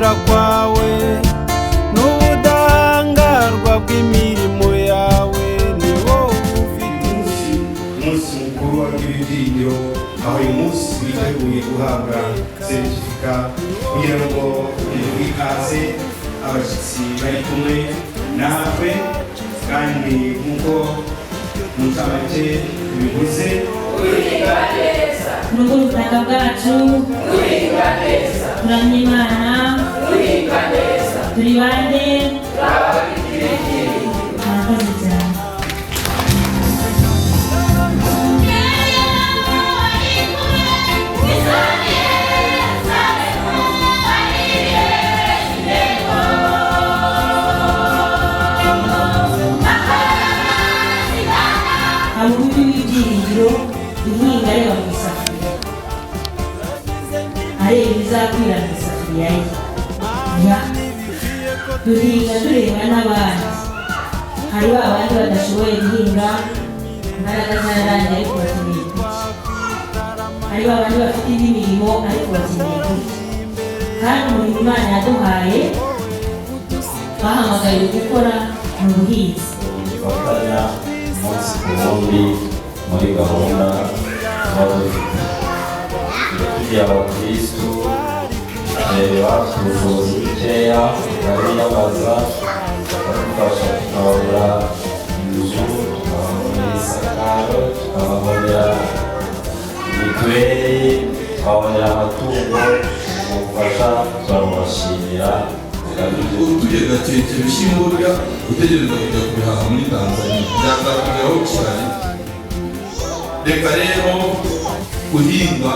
gukora kwawe n'ubudahangarwa bw'imirimo yawe ni wowe ufite umunsi mukuru w'ibyiringiro aho uyu munsi twiteguye guhabwa seritifika kugira ngo ikaze abashyitsi bari kumwe natwe kandi nk'uko mutamake bivuze nubwo ubutaka bwacu turamya Imana turi bande murakoze cyane. Amubi w'ibyiringiro ihinga areba mu isafuriya areba ibizakwira mu isafuriya ye duhinga tureba n'abandi. Hari abandi badashoboye guhinga imbaraga zararangiye ariko bakeneye kurya. Hari abandi bafite indi mirimo ariko bakeneye kurya. Kandi umurimo Imana yaduhaye bahamagariwe gukora mu buhinzi. Dufatanya umunsi ku wundi muri gahunda tuba dufite tugiye abakirisitu bafite ubushobozi bukeya bariyambaza bakadufasha tukababura inzu, tukababonera isakaro, tukababonera mituweli, tukababonera amatungo. Umufasha turabashimira. Tugenda keretse ibishyimbo burya utegereza kujya kubihaha muri Tanzania byazakugeraho cyane. Reka rero guhinga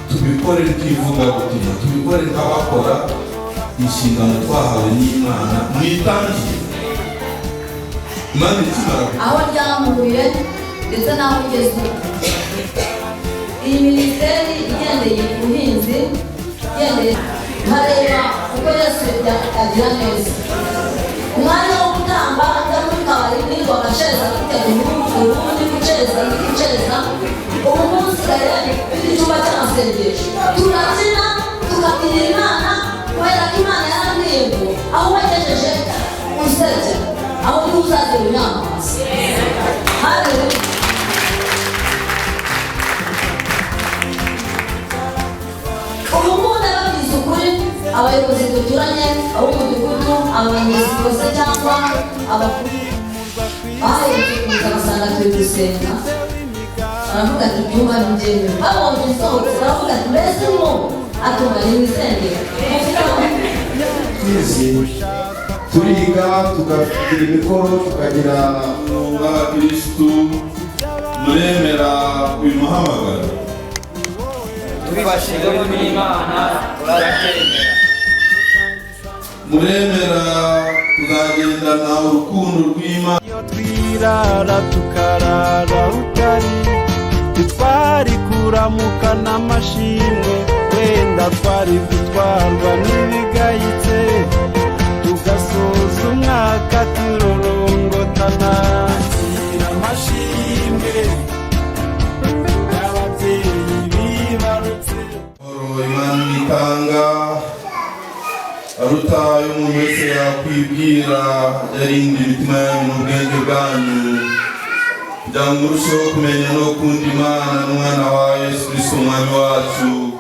tubikore twivugabutumwa, tubikore nk'abakora inshingano twahawe n'Imana mwitangiye. Imana ikimara aho ryamuhuye ndetse n'aho igeze. Iyi minisiteri igendeye ku buhinzi igendeye nkareba uko Yesu agira neza. Umwanya wo gutamba ajya muri kabari nirwa agaceza afite ubundi guceza n'iguceza. Ubu munsi rero icyumba cy'amasengesho turabyina tukabyinira Imana kubera ko Imana yarambwiye ngo aho wagejeje usebye aho ntuzagera unyamazi. Haleluya. Ubundi ababizi ukuri abayobozi duturanye ab'umudugudu abanyezi bose cyangwa abakuru baherutse kuza basanga turi gusenga baravuga ati ibyumba ni njyewe babonye isohotse baravuga ati mbese ni wowe atumanye mu isengero turiga tukagira imikoro tukagira abakirisitu muremera uyu muhamagaro. tubibashije n'Imana turabyemera. Muremera kuzagendana urukundo rw'Imana. Iyo twirara tukarara utari twari kuramuka n'amashimwe wenda twari gutwarwa n'ibigayitse tugasoza umwaka turorongotana amashimwe y'ababyeyi bibarutse. Imana itanga aruta y'umuntu wese yakwibwira, yarinda imitima yanyu n'ubwenge bwanyu kugira ngo murusheho kumenya no gukunda Imana n'umwana wa Yesu Kristo umwami wacu.